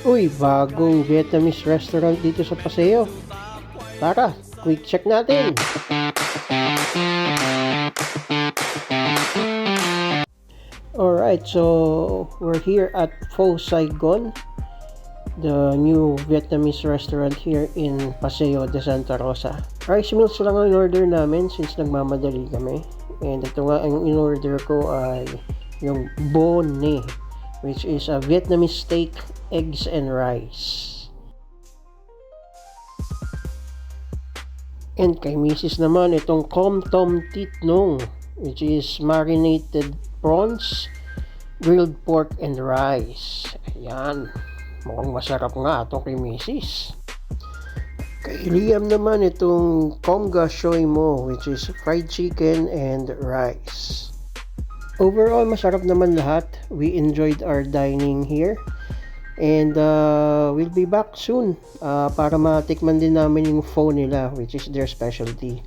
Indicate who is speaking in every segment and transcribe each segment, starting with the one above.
Speaker 1: Uy, bagong Vietnamese restaurant dito sa Paseo. Tara, quick check natin. Alright, so we're here at Pho Saigon, the new Vietnamese restaurant here in Paseo de Santa Rosa. Rice meals lang ang in-order namin since nagmamadali kami. And ito nga ang in-order ko ay yung bo ne, which is a Vietnamese steak, eggs, and rice. And kay Mrs. naman itong Com Tom Tit Nung, which is marinated prawns, grilled pork, and rice. Ayan, mukhang masarap nga itong kay Mrs. Kay Liam naman itong Conga Shoy Mo, which is fried chicken and rice. Overall, masarap naman lahat. We enjoyed our dining here. And we'll be back soon para matikman din namin yung pho nila, which is their specialty.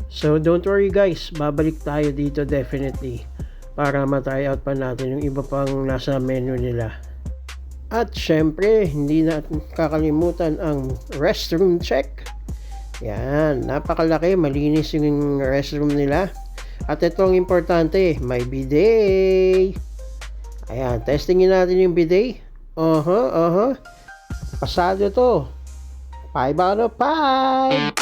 Speaker 1: So don't worry guys, babalik tayo dito definitely para matry out pa natin yung iba pang nasa menu nila. At syempre, hindi na kakalimutan ang restroom check. Yan, napakalaki, malinis yung restroom nila. At ito ang importante, may bidet. Ayan, testingin natin yung bidet. Pasado to. 5 out of 5.